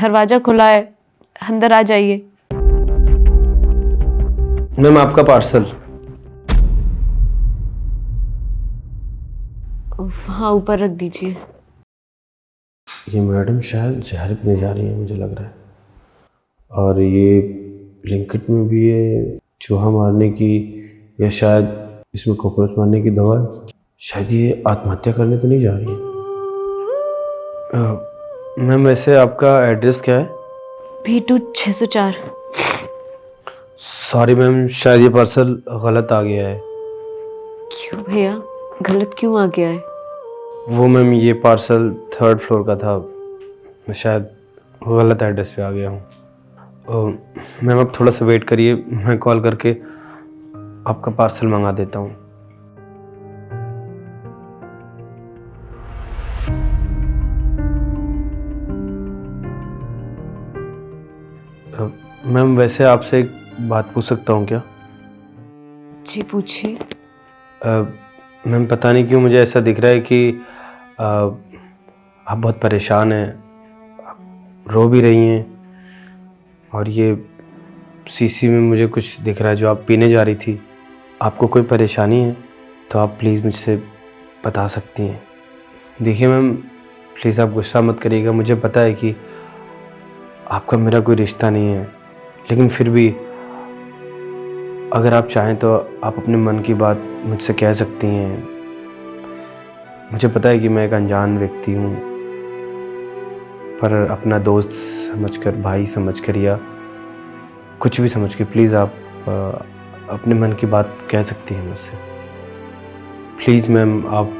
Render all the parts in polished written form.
दरवाजा खुला है, अंदर आ जाइए। मैम आपका पार्सल। वहाँ ऊपर रख दीजिए। ये मैडम शायद जहर पीने जा रही है, मुझे लग रहा है। और ये ब्लिंकिट में भी ये चूहा मारने की या शायद इसमें कॉकरोच मारने की दवा है। शायद ये आत्महत्या करने तो नहीं जा रही है। मैम वैसे आपका एड्रेस क्या है? B2 604। सॉरी मैम, शायद ये पार्सल गलत आ गया है। क्यों भैया, गलत क्यों आ गया है? वो मैम ये पार्सल 3rd फ्लोर का था, मैं शायद गलत एड्रेस पे आ गया हूँ। मैम आप थोड़ा सा वेट करिए, मैं कॉल करके आपका पार्सल मंगा देता हूँ। मैम वैसे आपसे एक बात पूछ सकता हूँ क्या? जी पूछिए। मैम पता नहीं क्यों मुझे ऐसा दिख रहा है कि आप बहुत परेशान हैं, आप रो भी रही हैं। और ये सीसी में मुझे कुछ दिख रहा है जो आप पीने जा रही थी। आपको कोई परेशानी है तो आप प्लीज़ मुझसे बता सकती हैं। देखिए मैम, प्लीज़ आप गुस्सा मत करिएगा, मुझे पता है कि आपका मेरा कोई रिश्ता नहीं है, लेकिन फिर भी अगर आप चाहें तो आप अपने मन की बात मुझसे कह सकती हैं। मुझे पता है कि मैं एक अनजान व्यक्ति हूँ, पर अपना दोस्त समझकर, भाई समझकर या कुछ भी समझ के प्लीज़ आप अपने मन की बात कह सकती हैं मुझसे। प्लीज़ मैम आप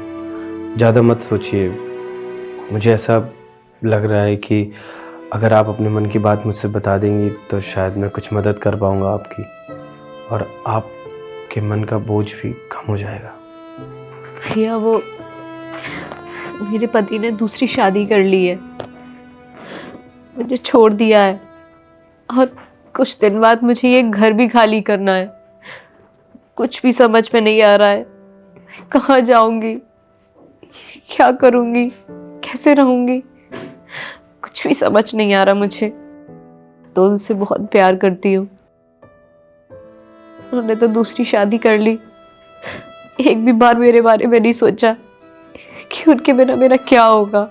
ज़्यादा मत सोचिए। मुझे ऐसा लग रहा है कि अगर आप अपने मन की बात मुझसे बता देंगी तो शायद मैं कुछ मदद कर पाऊँगा आपकी, और आपके मन का बोझ भी कम हो जाएगा। भैया वो मेरे पति ने दूसरी शादी कर ली है, मुझे छोड़ दिया है, और कुछ दिन बाद मुझे ये घर भी खाली करना है। कुछ भी समझ में नहीं आ रहा है, मैं कहाँ जाऊंगी, क्या करूंगी, कैसे रहूंगी, कुछ भी समझ नहीं आ रहा मुझे। तो उनसे बहुत प्यार करती हूँ, उन्होंने तो दूसरी शादी कर ली। एक भी बार मेरे बारे में नहीं सोचा कि उनके बिना मेरा क्या होगा।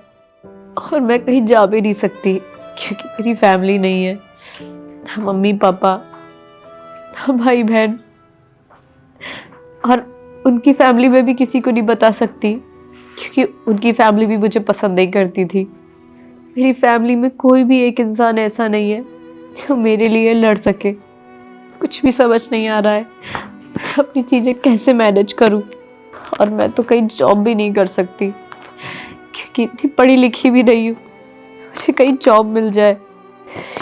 और मैं कहीं जा भी नहीं सकती क्योंकि मेरी फैमिली नहीं है, ना मम्मी पापा, ना भाई बहन, और उनकी फैमिली में भी किसी को नहीं बता सकती क्योंकि उनकी फैमिली भी मुझे पसंद नहीं करती थी। मेरी फैमिली में कोई भी एक इंसान ऐसा नहीं है जो मेरे लिए लड़ सके। कुछ भी समझ नहीं आ रहा है, मैं अपनी चीज़ें कैसे मैनेज करूं। और मैं तो कहीं जॉब भी नहीं कर सकती क्योंकि इतनी पढ़ी लिखी भी नहीं हूँ, मुझे कहीं जॉब मिल जाए।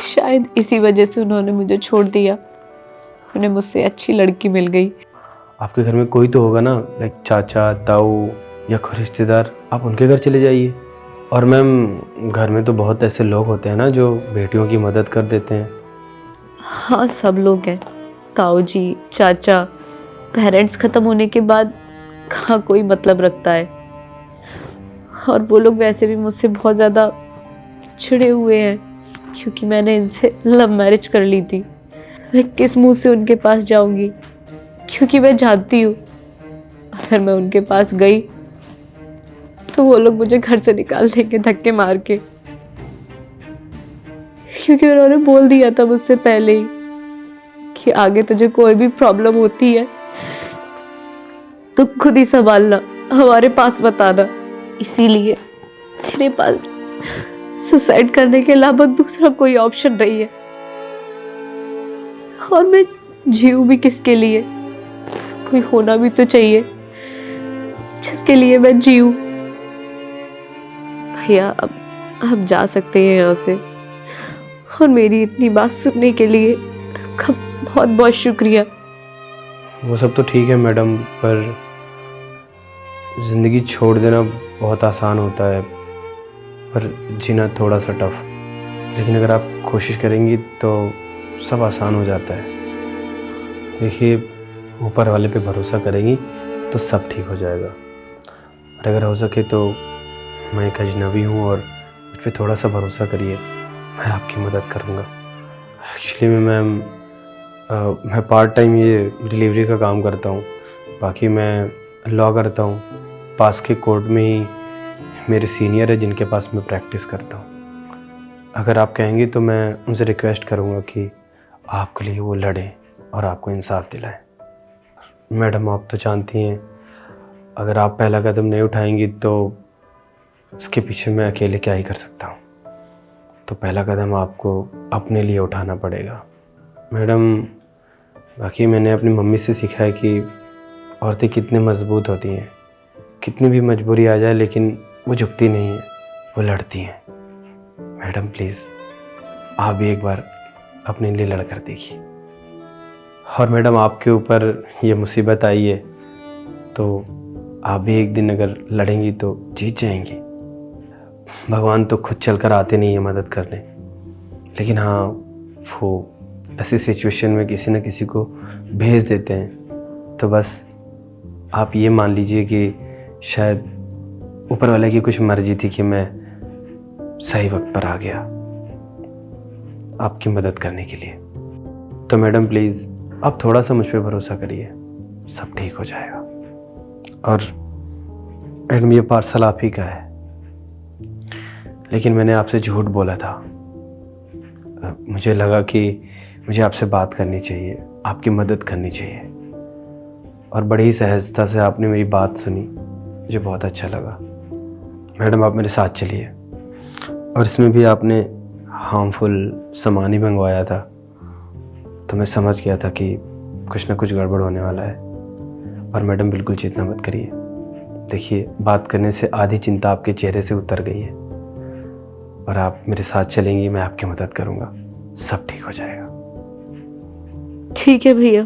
शायद इसी वजह से उन्होंने मुझे छोड़ दिया, उन्हें मुझसे अच्छी लड़की मिल गई। आपके घर में कोई तो होगा ना, लाइक चाचा, ताऊ या कोई रिश्तेदार, आप उनके घर चले जाइए। और मैम घर में तो बहुत ऐसे लोग होते हैं ना जो बेटियों की मदद कर देते हैं। हाँ सब लोग हैं, ताऊ जी, चाचा। पेरेंट्स ख़त्म होने के बाद कहाँ कोई मतलब रखता है, और वो लोग वैसे भी मुझसे बहुत ज़्यादा चिढ़े हुए हैं क्योंकि मैंने इनसे लव मैरिज कर ली थी। मैं किस मुंह से उनके पास जाऊंगी, क्योंकि मैं जानती हूँ अगर मैं उनके पास गई तो वो लोग मुझे घर से निकाल देंगे धक्के मार के, क्योंकि उन्होंने बोल दिया था मुझसे पहले ही कि आगे तुझे कोई भी प्रॉब्लम होती है तो खुद ही संभालना, हमारे पास मत आना। इसीलिए मेरे पास सुसाइड करने के अलावा दूसरा कोई ऑप्शन नहीं है, और मैं जीऊं भी किसके लिए? कोई होना भी तो चाहिए जिसके लिए मैं जीऊं। भैया अब आप जा सकते हैं यहाँ से, और मेरी इतनी बात सुनने के लिए आपका बहुत बहुत शुक्रिया। वो सब तो ठीक है मैडम, पर ज़िंदगी छोड़ देना बहुत आसान होता है, पर जीना थोड़ा सा टफ। लेकिन अगर आप कोशिश करेंगी तो सब आसान हो जाता है। देखिए, ऊपर वाले पे भरोसा करेंगी तो सब ठीक हो जाएगा। और अगर हो सके तो मैं एक अजनबी हूँ और मुझ पर थोड़ा सा भरोसा करिए। मैं आपकी मदद करूँगा। एक्चुअली में मैम मैं पार्ट टाइम ये डिलीवरी का काम करता हूँ, बाकी मैं लॉ करता हूँ। पास के कोर्ट में ही मेरे सीनियर है जिनके पास मैं प्रैक्टिस करता हूँ। अगर आप कहेंगी तो मैं उनसे रिक्वेस्ट करूँगा कि आपके लिए वो लड़ें और आपको इंसाफ दिलाएं। मैडम आप तो जानती हैं, अगर आप पहला कदम नहीं उठाएंगी तो उसके पीछे मैं अकेले क्या ही कर सकता हूँ। तो पहला कदम आपको अपने लिए उठाना पड़ेगा। मैडम बाकी मैंने अपनी मम्मी से सीखा है कि औरतें कितनी मजबूत होती हैं, कितनी भी मजबूरी आ जाए लेकिन वो झुकती नहीं है, वो लड़ती हैं। मैडम प्लीज़ आप भी एक बार अपने लिए लड़ कर देखिए। और मैडम आपके ऊपर ये मुसीबत आई है तो आप भी एक दिन अगर लड़ेंगी तो जीत जाएंगी। भगवान तो खुद चलकर आते नहीं है मदद करने, लेकिन हाँ वो ऐसी सिचुएशन में किसी न किसी को भेज देते हैं। तो बस आप ये मान लीजिए कि शायद ऊपर वाले की कुछ मर्जी थी कि मैं सही वक्त पर आ गया आपकी मदद करने के लिए। तो मैडम प्लीज़ आप थोड़ा सा मुझ पर भरोसा करिए, सब ठीक हो जाएगा। और मैडम ये पार्सल आप ही का है, लेकिन मैंने आपसे झूठ बोला था। मुझे लगा कि मुझे आपसे बात करनी चाहिए, आपकी मदद करनी चाहिए, और बड़ी ही सहजता से आपने मेरी बात सुनी, मुझे बहुत अच्छा लगा। मैडम आप मेरे साथ चलिए। और इसमें भी आपने हार्मफुल सामान ही मंगवाया था, तो मैं समझ गया था कि कुछ ना कुछ गड़बड़ होने वाला है। और मैडम बिल्कुल चिंता मत करिए, देखिए बात करने से आधी चिंता आपके चेहरे से उतर गई है। और आप मेरे साथ चलेंगी, मैं आपकी मदद करूँगा, सब ठीक हो जाएगा। ठीक है भैया,